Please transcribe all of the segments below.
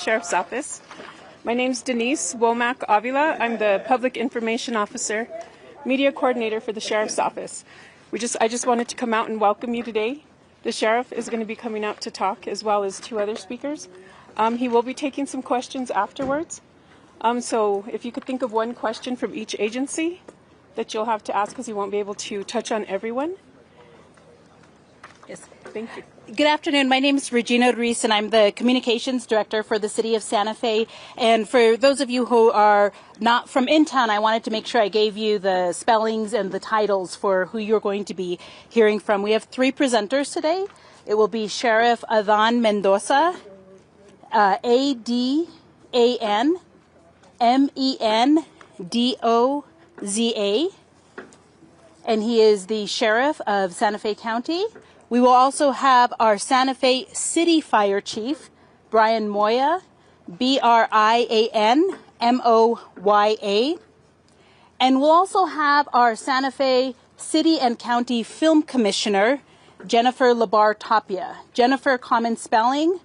Sheriff's Office. My name's Denise Womack Avila. I'm the Public Information Officer, Media Coordinator for the Sheriff's Office. I just wanted to come out and welcome you today. The Sheriff is going to be coming out to talk, as well as two other speakers. He will be taking some questions afterwards. So if you could think of one question from each agency that you'll have to ask, because he won't be able to touch on everyone. Yes. Thank you. Good afternoon. My name is Regina Ruiz, and I'm the Communications Director for the City of Santa Fe. And for those of you who are not from in town, I wanted to make sure I gave you the spellings and the titles for who you're going to be hearing from. We have three presenters today. It will be Sheriff Adan Mendoza, ADAN Mendoza, and he is the Sheriff of Santa Fe County. We will also have our Santa Fe City Fire Chief, Brian Moya, BRIAN MOYA. And we'll also have our Santa Fe City and County Film Commissioner, Jennifer Labar Tapia. Jennifer, common spelling,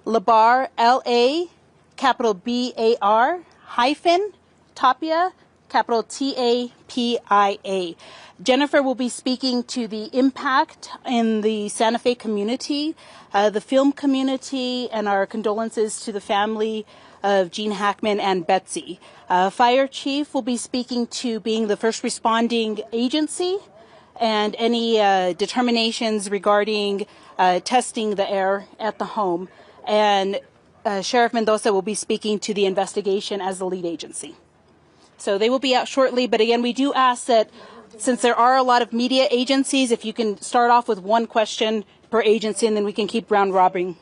Labar, L-A, capital B-A-R, hyphen, Tapia, capital T-A-P-I-A. Jennifer will be speaking to the impact in the Santa Fe community, the film community, and our condolences to the family of Gene Hackman and Betsy. Fire Chief will be speaking to being the first responding agency and any determinations regarding testing the air at the home. And Sheriff Mendoza will be speaking to the investigation as the lead agency. So they will be out shortly, but again, we do ask that since there are a lot of media agencies, if you can start off with one question per agency, and then we can keep round robbing.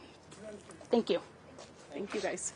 Thank you. Thank you, guys.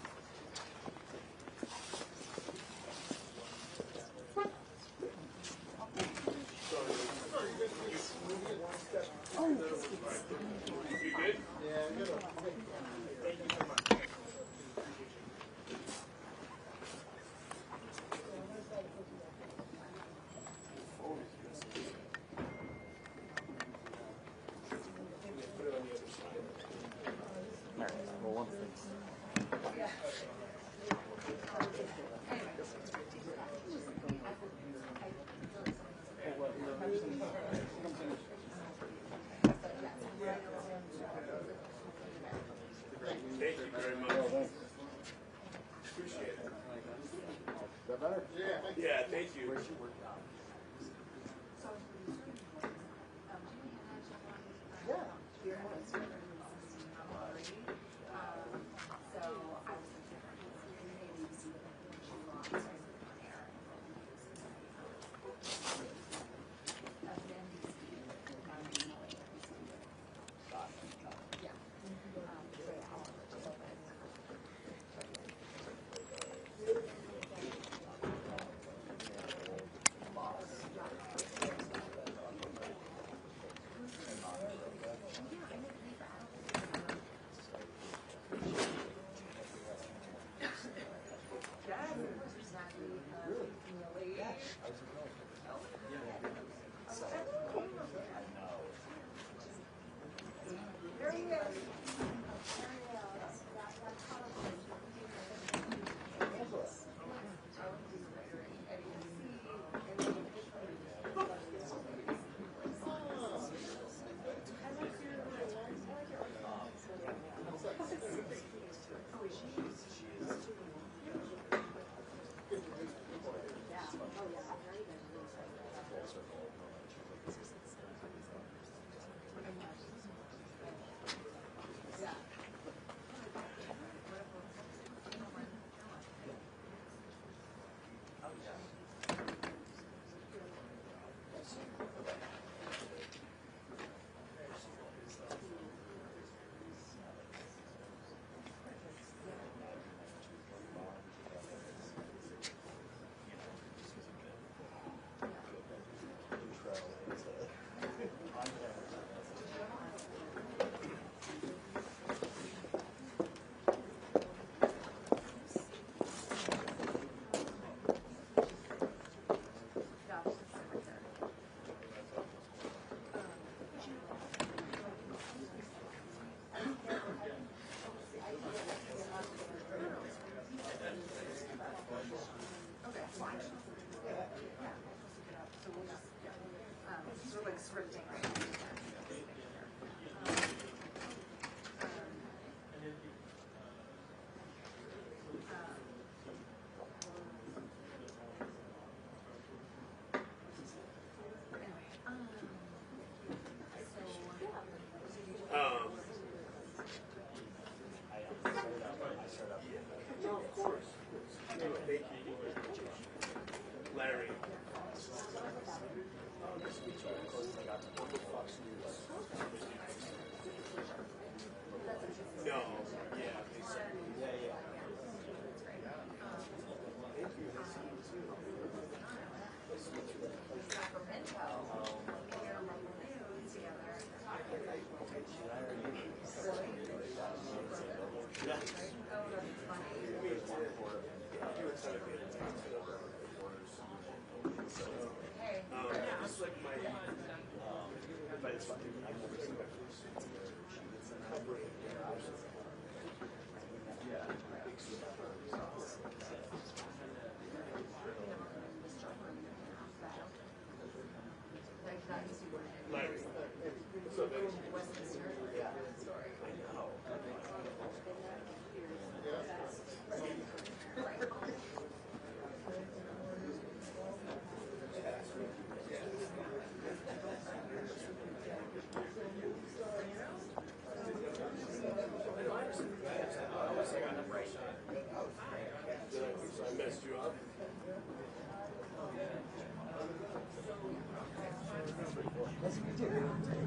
Thank you very much. Appreciate it. Is that better? Yeah, thank you.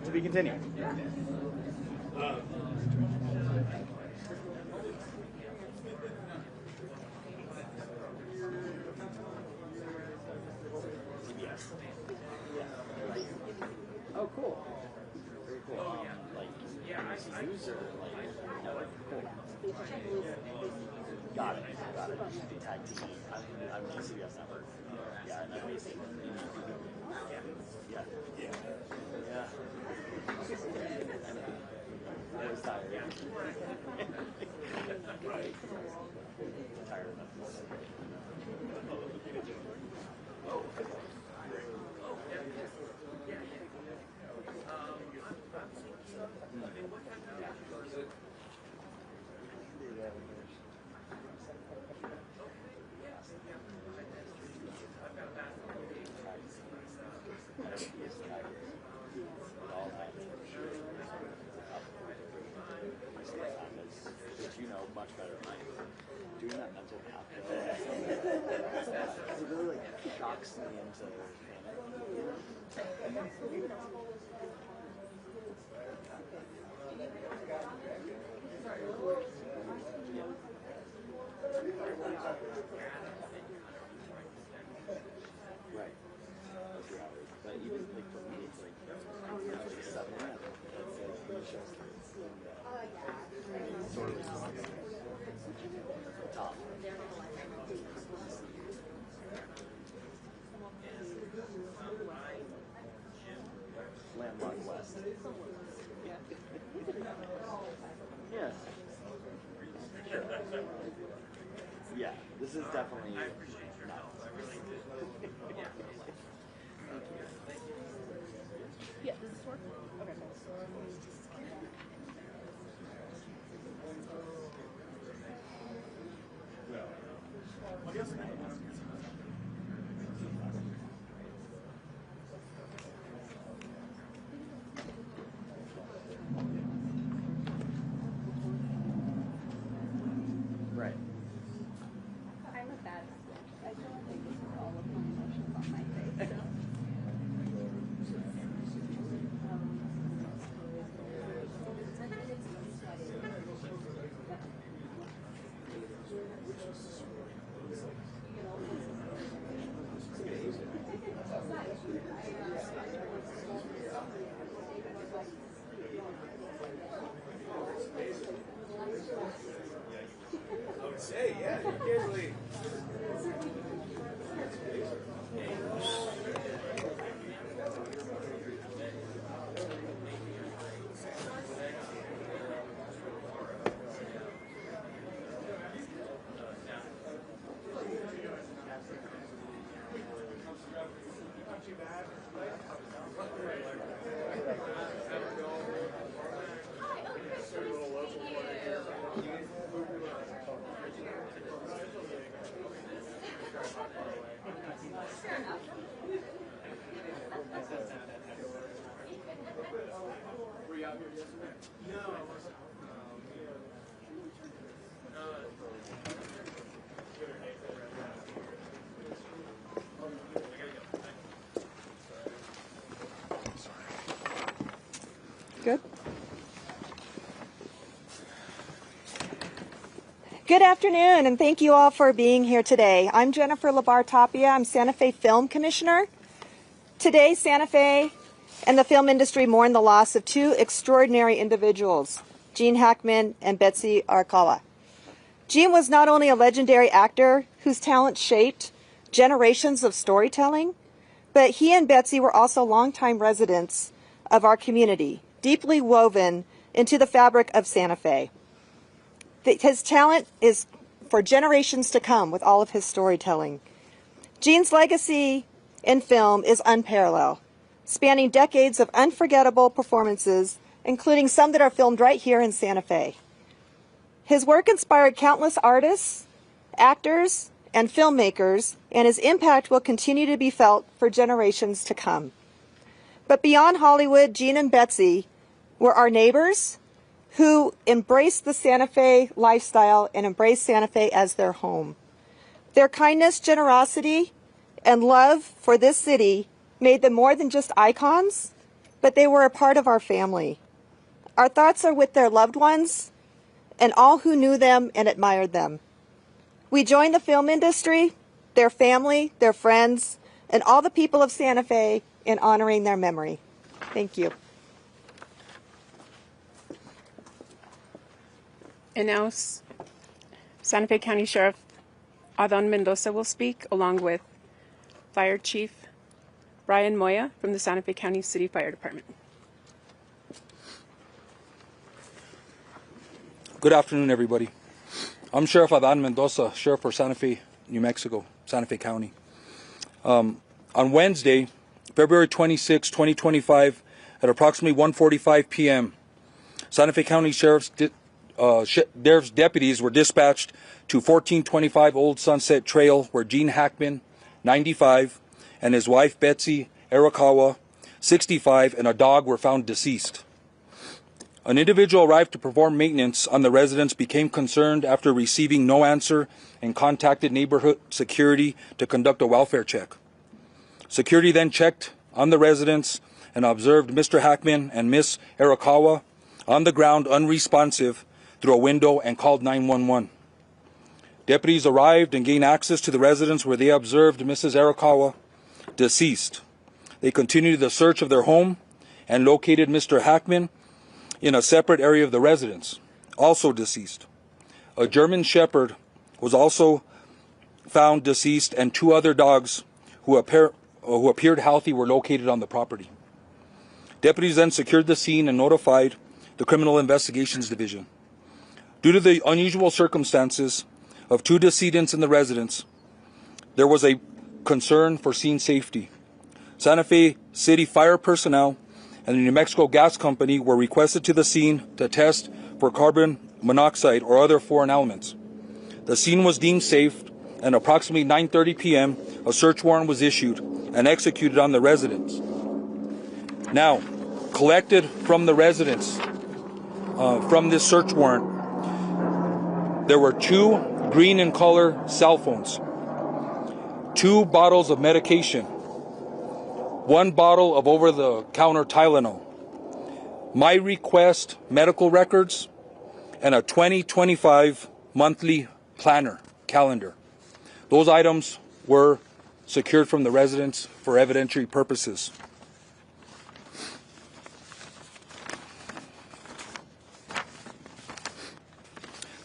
To be continued. Oh, cool. Very cool. User, cool. Got it. Tag team. I'm on CBS Network. Yeah, and I'm amazing. Yeah. I was tired. Right. Tired of this. You know much better than I do. Doing that mental map, it really shocks me into right. But even for me, it's like 7 a.m. Sort of top. Landmark West. Yes. Sure. Yeah, this is definitely not. Yeah, does this work? Okay. Right. I'm a bad I don't think this is all of my emotions on my face. I would say, yeah, occasionally. Good afternoon, and thank you all for being here today. I'm Jennifer Labar-Tapia. I'm Santa Fe Film Commissioner. Today, Santa Fe and the film industry mourn the loss of two extraordinary individuals, Gene Hackman and Betsy Arakawa. Gene was not only a legendary actor whose talent shaped generations of storytelling, but he and Betsy were also longtime residents of our community, deeply woven into the fabric of Santa Fe. His talent is for generations to come with all of his storytelling. Gene's legacy in film is unparalleled, spanning decades of unforgettable performances, including some that are filmed right here in Santa Fe. His work inspired countless artists, actors, and filmmakers, and his impact will continue to be felt for generations to come. But beyond Hollywood, Gene and Betsy were our neighbors who embraced the Santa Fe lifestyle and embraced Santa Fe as their home. Their kindness, generosity, and love for this city made them more than just icons, but they were a part of our family. Our thoughts are with their loved ones and all who knew them and admired them. We join the film industry, their family, their friends, and all the people of Santa Fe in honoring their memory. Thank you. And now Santa Fe County Sheriff Adán Mendoza will speak, along with Fire Chief Brian Moya from the Santa Fe County City Fire Department. Good afternoon, everybody. I'm Sheriff Adán Mendoza, Sheriff for Santa Fe, New Mexico, Santa Fe County. On Wednesday, February 26, 2025, at approximately 1:45 p.m., Santa Fe County Sheriff's deputies were dispatched to 1425 Old Sunset Trail, where Gene Hackman, 95, and his wife Betsy Arakawa, 65, and a dog were found deceased. An individual arrived to perform maintenance on the residence, became concerned after receiving no answer, and contacted neighborhood security to conduct a welfare check. Security then checked on the residence and observed Mr. Hackman and Miss Arakawa on the ground unresponsive through a window and called 911. Deputies arrived and gained access to the residence, where they observed Mrs. Arakawa deceased. They continued the search of their home and located Mr. Hackman in a separate area of the residence, also deceased. A German Shepherd was also found deceased, and two other dogs who appeared healthy were located on the property. Deputies then secured the scene and notified the Criminal Investigations Division. Due to the unusual circumstances of two decedents in the residence, there was a concern for scene safety. Santa Fe City fire personnel and the New Mexico Gas Company were requested to the scene to test for carbon monoxide or other foreign elements. The scene was deemed safe, and approximately 9:30 p.m., a search warrant was issued and executed on the residence. Now, collected from the residence, from this search warrant, there were two green in color cell phones, 2 bottles of medication, 1 bottle of over-the-counter Tylenol, My Request medical records, and a 2025 monthly planner calendar. Those items were secured from the residence for evidentiary purposes.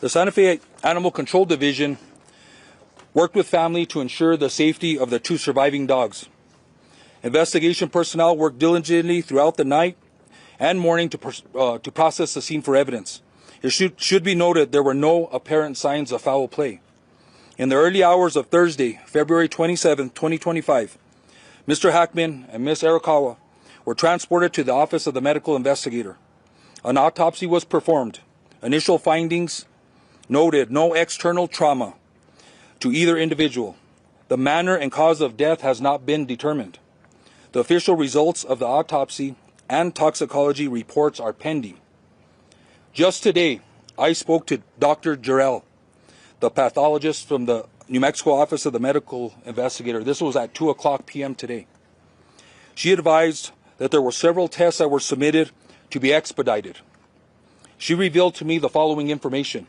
The Santa Fe Animal Control Division worked with family to ensure the safety of the 2 surviving dogs. Investigation personnel worked diligently throughout the night and morning to process the scene for evidence. It should be noted there were no apparent signs of foul play. In the early hours of Thursday, February 27, 2025, Mr. Hackman and Ms. Arakawa were transported to the office of the medical investigator. An autopsy was performed. Initial findings noted no external trauma to either individual. The manner and cause of death has not been determined. The official results of the autopsy and toxicology reports are pending. Just today, I spoke to Dr. Jarrell, the pathologist from the New Mexico Office of the Medical Investigator. This was at 2:00 p.m. today. She advised that there were several tests that were submitted to be expedited. She revealed to me the following information.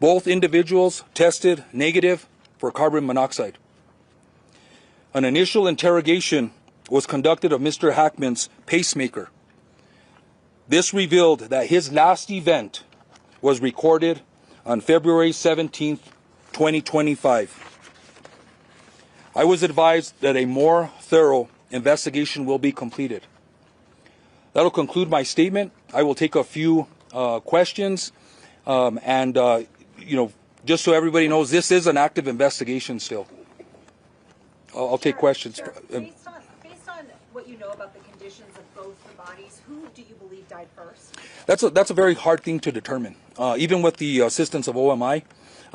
Both individuals tested negative for carbon monoxide. An initial interrogation was conducted of Mr. Hackman's pacemaker. This revealed that his last event was recorded on February 17th, 2025. I was advised that a more thorough investigation will be completed. That'll conclude my statement. I will take a few questions, just so everybody knows, this is an active investigation still. I'll take questions. Sure. Based on what you know about the conditions of both the bodies, who do you believe died first? That's a very hard thing to determine. Even with the assistance of OMI,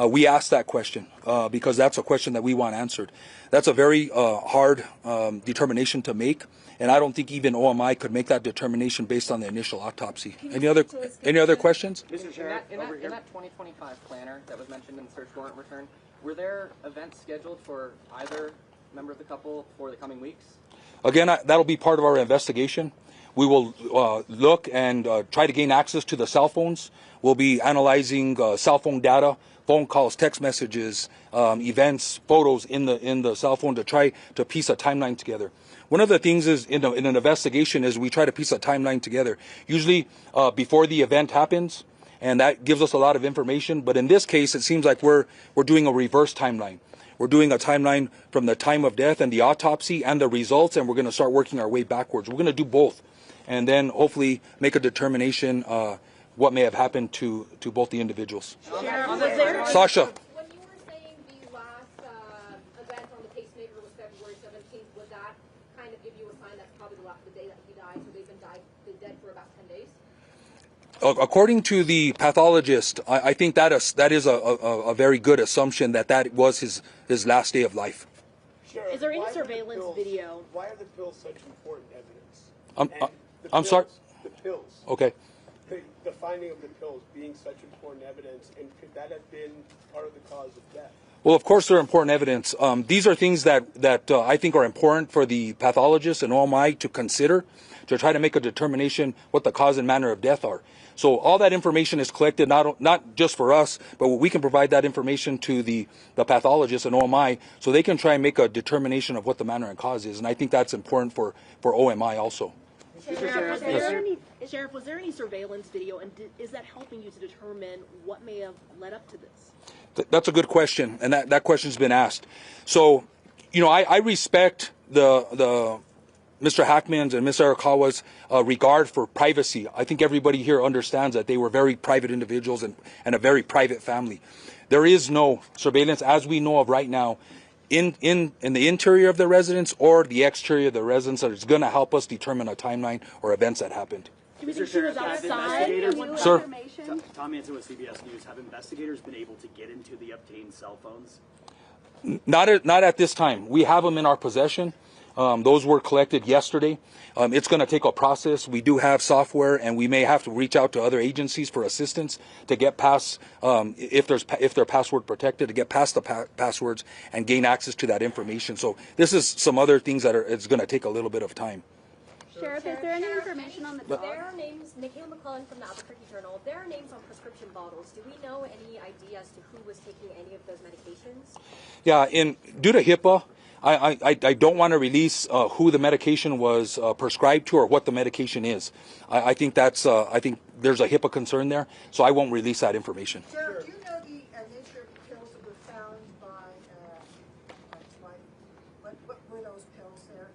we asked that question because that's a question that we want answered. That's a very hard determination to make, and I don't think even OMI could make that determination based on the initial autopsy. Any other questions? Mr. Chair, in that 2025 planner that was mentioned in the search warrant return, were there events scheduled for either member of the couple for the coming weeks? Again, that'll be part of our investigation. We will look and try to gain access to the cell phones. We'll be analyzing cell phone data, phone calls, text messages, events, photos in the cell phone to try to piece a timeline together. One of the things is in an investigation is we try to piece a timeline together, usually before the event happens, and that gives us a lot of information. But in this case, it seems like we're doing a reverse timeline. We're doing a timeline from the time of death and the autopsy and the results, and we're going to start working our way backwards. We're going to do both, and then hopefully make a determination what may have happened to both the individuals. Sasha. When you were saying the last event on the pacemaker was February 17th, would that kind of give you a sign that's probably the day that he died, so they've been dead for about 10 days? According to the pathologist, I think that is a very good assumption that was his last day of life. Is there any surveillance video? Why are the pills such important evidence? I'm sorry? The pills. Okay. The finding of the pills being such important evidence, and could that have been part of the cause of death? Well, of course, they're important evidence. These are things that I think are important for the pathologist and OMI to consider to try to make a determination what the cause and manner of death are. So all that information is collected, not just for us, but we can provide that information to the pathologist and OMI so they can try and make a determination of what the manner and cause is. And I think that's important for OMI also. Sheriff, was there any surveillance video, and is that helping you to determine what may have led up to this? That's a good question, and that question's been asked. So, I respect the Mr. Hackman's and Ms. Arakawa's regard for privacy. I think everybody here understands that they were very private individuals and a very private family. There is no surveillance, as we know of right now, in the interior of the residence or the exterior of the residence that is going to help us determine a timeline or events that happened. Do we think she was outside? Sir? Tom Hansen with CBS News. Have investigators been able to get into the obtained cell phones? Not at this time. We have them in our possession. Those were collected yesterday. It's going to take a process. We do have software, and we may have to reach out to other agencies for assistance to get past, if they're password protected, to get past the passwords and gain access to that information. So this is some other things that it's going to take a little bit of time. Sheriff, is there any information on there are names, Nikhil McClellan from the Albuquerque Journal, there are names on prescription bottles. Do we know any idea as to who was taking any of those medications? Yeah, due to HIPAA, I don't want to release who the medication was prescribed to or what the medication is. I think there's a HIPAA concern there, so I won't release that information. Sheriff, do you know the nature of the pills that were found by what were those pills there?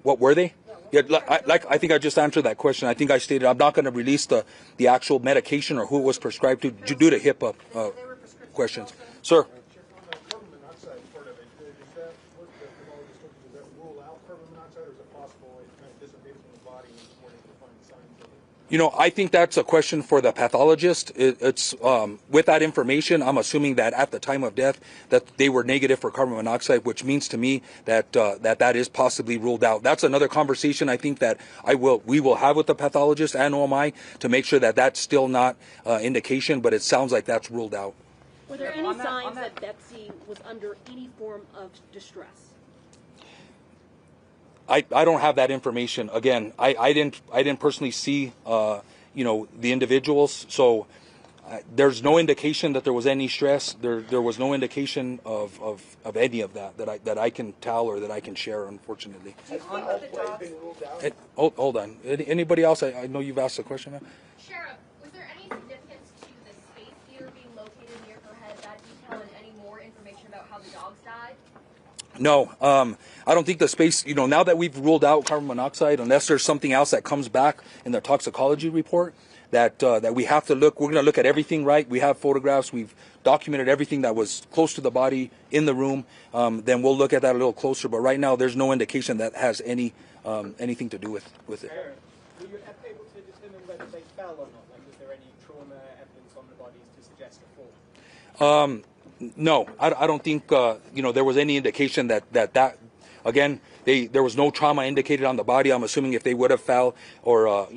What were they? Yeah, I think I just answered that question. I think I stated I'm not going to release the actual medication or who it was prescribed to due to HIPAA questions. Sir. I think that's a question for the pathologist. It's with that information, I'm assuming that at the time of death that they were negative for carbon monoxide, which means to me that that is possibly ruled out. That's another conversation I think that we will have with the pathologist and OMI to make sure that that's still not indication, but it sounds like that's ruled out. Were there any signs that Betsy was under any form of distress? I don't have that information. Again, I didn't personally see the individuals, so There's no indication that there was any stress. There was no indication of any of that I can tell or that I can share, unfortunately. Hold on. Anybody else? I know you've asked a question. Sheriff, was there any significance to the space heater being located near her head, that detail, and any more information about how the dogs died? No, I don't think the space, now that we've ruled out carbon monoxide, unless there's something else that comes back in the toxicology report, that we have to look, we're going to look at everything, right? We have photographs, we've documented everything that was close to the body in the room, then we'll look at that a little closer. But right now, there's no indication that has anything to do with it. Were you able to determine whether they fell or not? Like, was there any trauma evidence on the bodies to suggest a fall? No, I don't think there was any indication that again, there was no trauma indicated on the body. I'm assuming if they would have fell or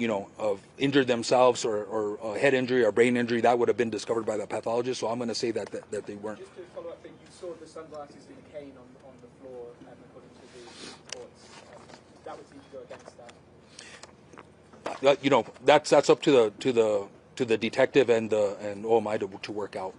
injured themselves or a head injury or brain injury, that would have been discovered by the pathologist. So I'm going to say that they weren't. Just to follow up, you saw the sunglasses and cane on the floor, according to the reports. That would seem to go against that. That's up to the detective and OMI to work out.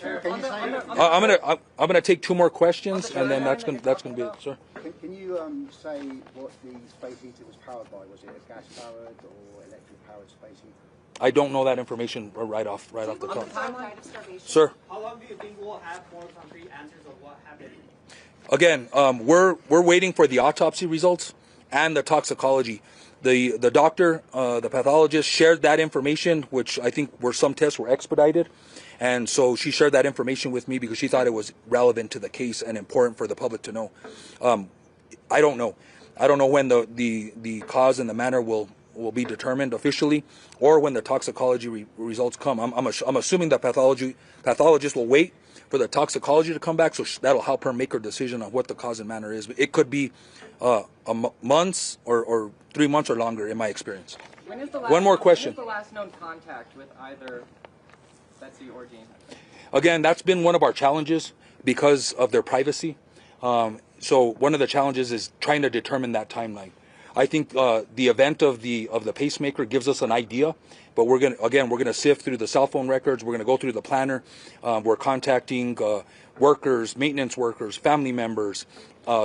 Sure. I'm gonna take 2 more questions, and then that's gonna be it, sir. Can you say what the space heater was powered by? Was it a gas powered or electric powered space heater? I don't know that information right off the top. Sir. How long do you think we'll have more concrete answers of what happened? Again, we're waiting for the autopsy results and the toxicology. The doctor, the pathologist, shared that information, which I think some tests were expedited. And so she shared that information with me because she thought it was relevant to the case and important for the public to know. I don't know. I don't know when the cause and the manner will be determined officially, or when the toxicology results come. I'm assuming the pathologist will wait for the toxicology to come back, so that'll help her make her decision on what the cause and manner is. It could be months or 3 months or longer, in my experience. One more question. When is the last known contact with either Betsy or Jean? Again, that's been one of our challenges because of their privacy. So one of the challenges is trying to determine that timeline. I think the event of the pacemaker gives us an idea, but we're gonna sift through the cell phone records. We're gonna go through the planner. We're contacting workers, maintenance workers, family members,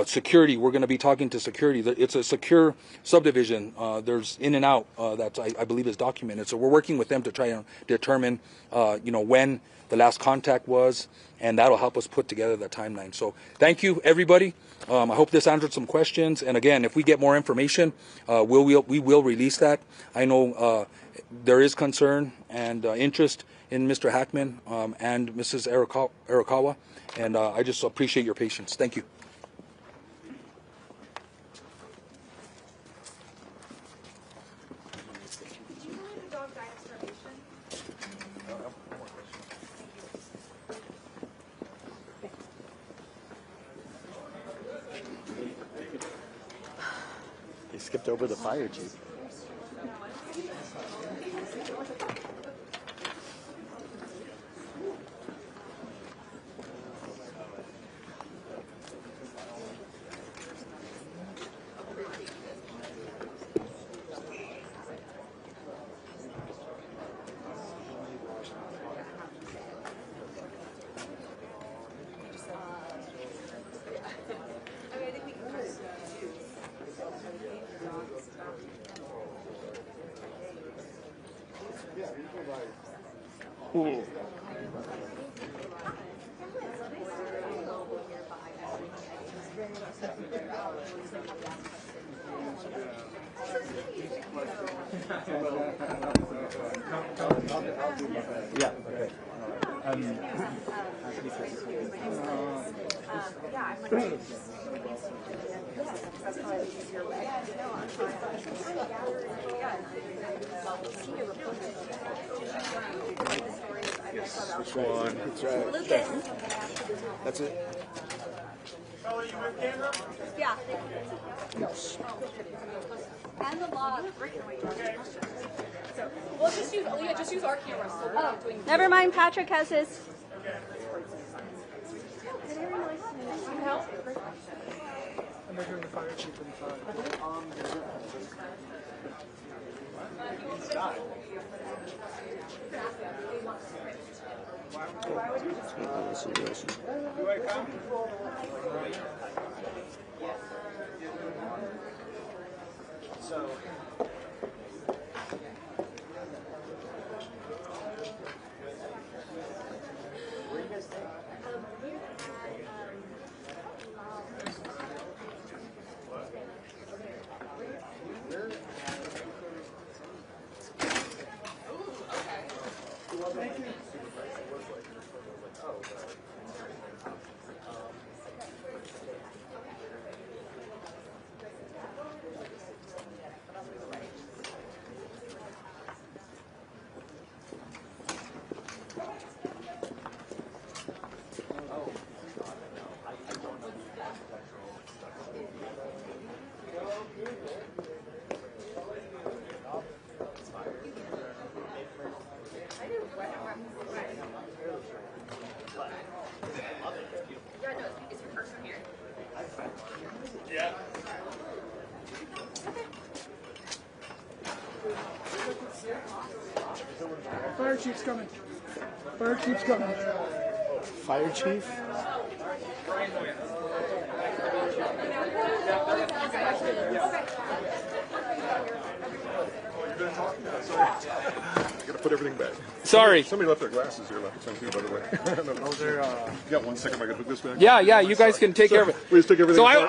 security. We're gonna be talking to security. It's a secure subdivision. There's in and out that I believe is documented. So we're working with them to try and determine when the last contact was, and that'll help us put together the timeline. So thank you, everybody. I hope this answered some questions. And again, if we get more information, we will release that. I know there is concern and interest in Mr. Hackman and Mrs. Arakawa, and I just appreciate your patience. Thank you. They skipped over the fire chief. Ooh. Yeah. Okay. Yes, which one? That's right. That's it. Oh, are you with camera? Yeah. Yes. And the law. Okay. So, well, just use our camera. So we're not doing. Never mind, Patrick has his. Okay. Help? I'm measuring the fire chief in the front. Fire chief's coming. Fire chief's coming. Fire chief? Gotta put everything back. Sorry. Somebody left their glasses here last time too, by the way. Oh, they're, you got 1 second, I gotta put this back? Yeah, you guys can take care of it. We just take everything So apart.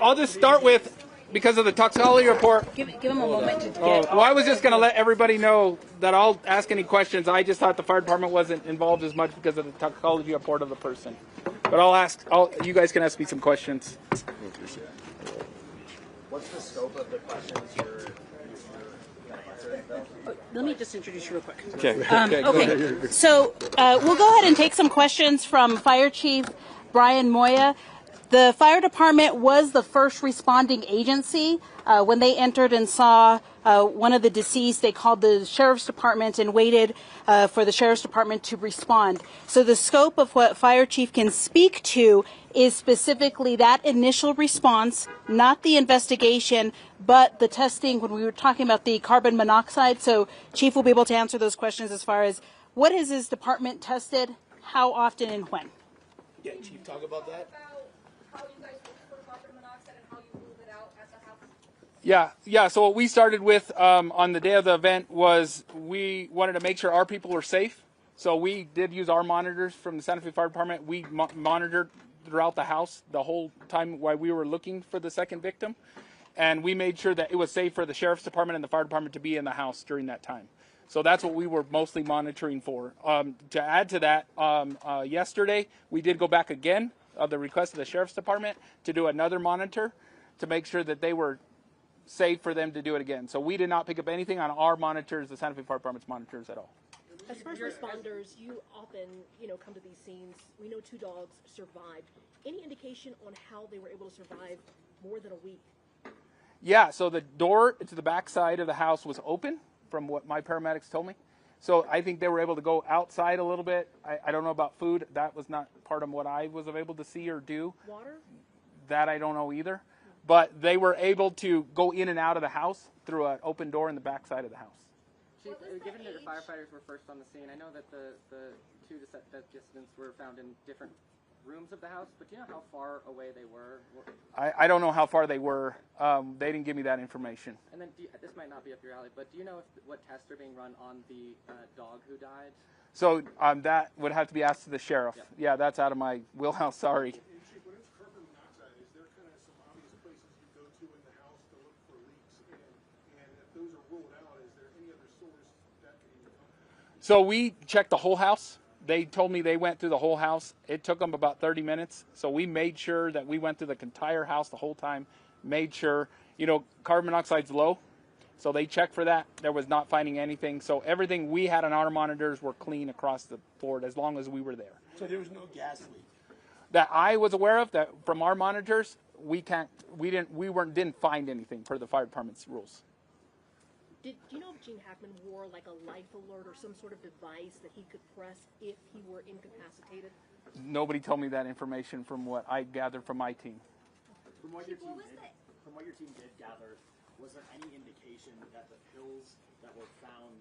I'll just start with, because of the toxicology report. Give him a moment to get. Well, I was just going to let everybody know that I'll ask any questions. I just thought the fire department wasn't involved as much because of the toxicology report of the person. But you guys can ask me some questions. What's the scope of the questions you're going to answer, though? Let me just introduce you real quick. Okay. Okay. So we'll go ahead and take some questions from Fire Chief Brian Moya. The fire department was the first responding agency. When they entered and saw one of the deceased, they called the sheriff's department and waited for the sheriff's department to respond. So the scope of what Fire Chief can speak to is specifically that initial response, not the investigation, but the testing when we were talking about the carbon monoxide. So Chief will be able to answer those questions as far as what is his department tested, how often, and when. Yeah, Chief, talk about that. How you guys look for carbon monoxide and how you ruled it out at the house? Yeah. So what we started with on the day of the event was we wanted to make sure our people were safe. So we did use our monitors from the Santa Fe Fire Department. We monitored throughout the house the whole time while we were looking for the second victim. And we made sure that it was safe for the Sheriff's Department and the Fire Department to be in the house during that time. So that's what we were mostly monitoring for. To add to that, yesterday we did go back again of the request of the Sheriff's Department to do another monitor to make sure that they were safe for them to do it again. So we did not pick up anything on our monitors, the Santa Fe Fire Department's monitors at all. As first responders, you often, come to these scenes. We know 2 dogs survived. Any indication on how they were able to survive more than a week? Yeah, so the door to the back side of the house was open from what my paramedics told me. So I think they were able to go outside a little bit. I don't know about food. That was not part of what I was able to see or do. Water? That I don't know either. But they were able to go in and out of the house through an open door in the back side of the house. Chief, given that the firefighters were first on the scene, I know that the 2 distance were found in different rooms of the house, but do you know how far away they were? I don't know how far they were. They didn't give me that information. And then, this might not be up your alley, but do you know what tests are being run on the dog who died? So that would have to be asked to the sheriff. Yeah, that's out of my wheelhouse, sorry. Chief, when it's carbon monoxide, is there kind of some obvious places you go to in the house to look for leaks? And if those are ruled out, is there any other source that can even come? So we checked the whole house. They told me they went through the whole house. It took them about 30 minutes. So we made sure that we went through the entire house the whole time, made sure, carbon monoxide's low. So they checked for that. There was not finding anything. So everything we had on our monitors were clean across the board as long as we were there. So there was no gas leak? That I was aware of, that from our monitors, we didn't find anything per the fire department's rules. Do you know if Gene Hackman wore like a life alert or some sort of device that he could press if he were incapacitated? Nobody told me that information from what I gathered from my team. From what your team did gather, was there any indication that the pills that were found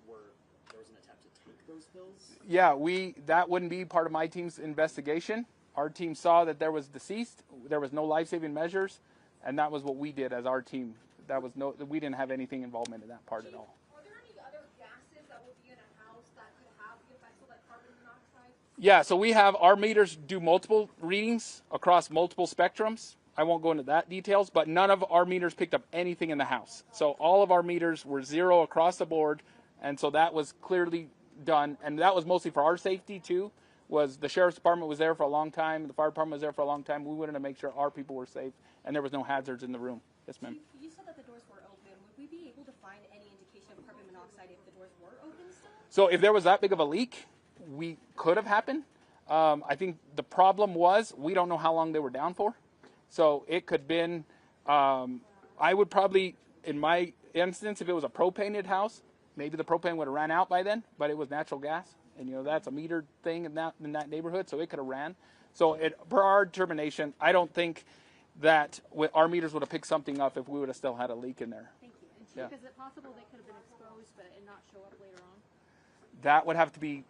were there was an attempt to take those pills? Yeah, that wouldn't be part of my team's investigation. Our team saw that there was deceased, there was no life-saving measures, and that was what we did as our team. We didn't have anything involvement in that part at all. Are there any other gases that would be in a house that could have the effects of like carbon monoxide? Yeah, so we have our meters do multiple readings across multiple spectrums. I won't go into that details, but none of our meters picked up anything in the house. So all of our meters were zero across the board, and so that was clearly done, and that was mostly for our safety too. Was the sheriff's department was there for a long time, the fire department was there for a long time. We wanted to make sure our people were safe and there was no hazards in the room. Yes, ma'am. You said that the doors were open. Would we be able to find any indication of carbon monoxide if the doors were open still? So if there was that big of a leak, we could have happened. I think the problem was we don't know how long they were down for. So it could have been, I would probably, in my instance, if it was a propane house, maybe the propane would have ran out by then, but it was natural gas. And, that's a metered thing in that neighborhood, so it could have ran. So per our determination, I don't think that our meters would have picked something up if we would have still had a leak in there. Thank you. And Chief, is it possible they could have been exposed but and not show up later on? That would have to be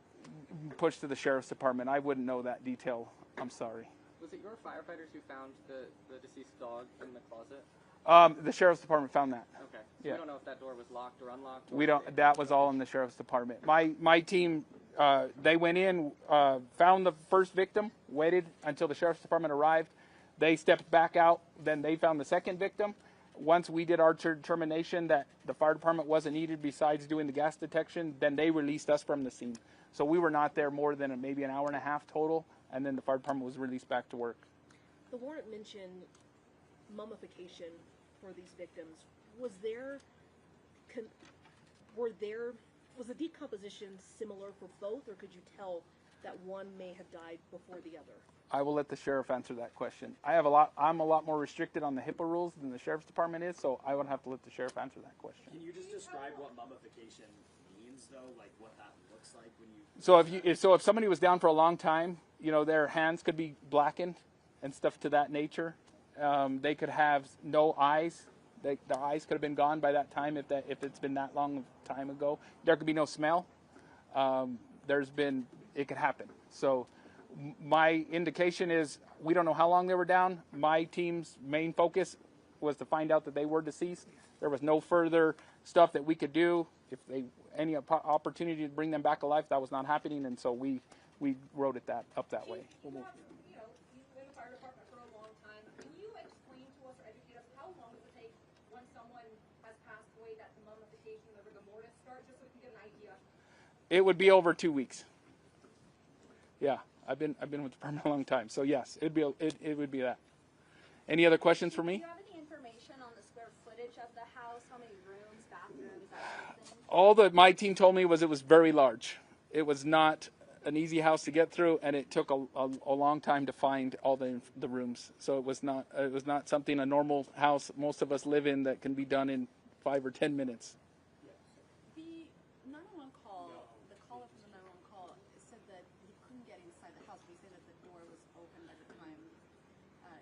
pushed to the sheriff's department. I wouldn't know that detail. I'm sorry. Was it your firefighters who found the deceased dog in the closet? The sheriff's department found that. Okay. So Yeah. we don't know if that door was locked or unlocked? We don't. That was all in the sheriff's department. My team, they went in, found the first victim, waited until the sheriff's department arrived. They stepped back out. Then they found the second victim. Once we did our determination that the fire department wasn't needed besides doing the gas detection, then they released us from the scene. So we were not there more than maybe an hour and a half total, and then the fire department was released back to work. The warrant mentioned mummification for these victims. Was the decomposition similar for both, or could you tell that one may have died before the other? I will let the sheriff answer that question. I'm a lot more restricted on the HIPAA rules than the sheriff's department is, so I would have to let the sheriff answer that question. Can you just describe what mummification means, though? Like what that looks like when you... So if somebody was down for a long time, their hands could be blackened and stuff to that nature. They could have no eyes. Their eyes could have been gone by that time if it's been that long of time ago. There could be no smell. It could happen. So my indication is we don't know how long they were down. My team's main focus was to find out that they were deceased. There was no further stuff that we could do. If any opportunity to bring them back alive, that was not happening, and so we wrote it up that way. You've been in the fire department for a long time. Can you explain to us or educate us how long does it take when someone has passed away that the mummification, the rigor mortis start, just so we can get an idea? It would be over 2 weeks. Yeah, I've been with the department a long time, so yes, it would be that. Any other questions for me? Do you have any information on the square footage of the house? How many rooms, bathrooms, that kind of thing? All that my team told me was it was very large. It was not an easy house to get through, and it took a long time to find all the rooms. So it was not something a normal house most of us live in that can be done in 5 or 10 minutes. The 911 call, the caller from the 911 call said that he couldn't get inside the house, but he said that the door was open by the time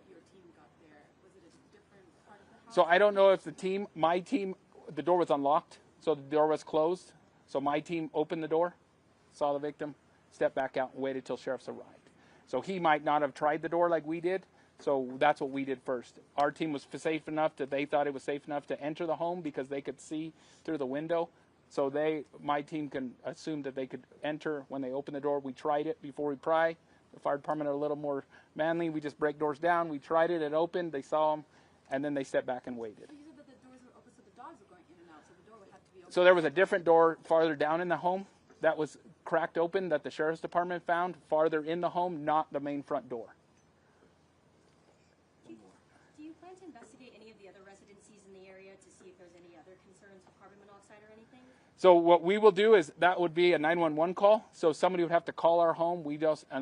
your team got there. Was it a different part of the house? So I don't know if my team, the door was unlocked, so the door was closed. So my team opened the door, saw the victim, stepped back out and waited till sheriffs arrived. So he might not have tried the door like we did. So that's what we did first. Our team was safe enough that they thought it was safe enough to enter the home because they could see through the window. So my team can assume that they could enter when they open the door. We tried it before we pry. The fire department are a little more manly. We just break doors down. We tried it. It opened. They saw them, and then they stepped back and waited. So you said that the doors were open, so the dogs were going in and out, so the door would have to be open. So there was a different door farther down in the home that was cracked open that the sheriff's department found farther in the home, not the main front door. Do you plan to investigate any of the other residencies in the area to see if there's any other concerns with carbon monoxide or anything? So what we will do is that would be a 911 call. So somebody would have to call our home,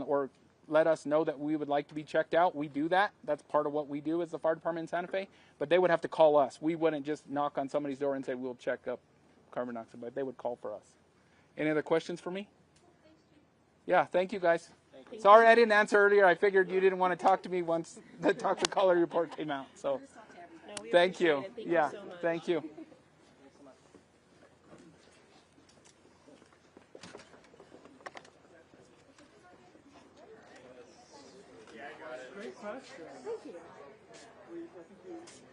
or let us know that we would like to be checked out. We do that. That's part of what we do as the fire department in Santa Fe. But they would have to call us. We wouldn't just knock on somebody's door and say we'll check up carbon monoxide, but they would call for us. Any other questions for me? Yeah, thank you guys. Sorry I didn't answer earlier. I figured you didn't want to talk to me once the toxic caller report came out. So thank you. Yeah, thank you. question. Thank you. I think you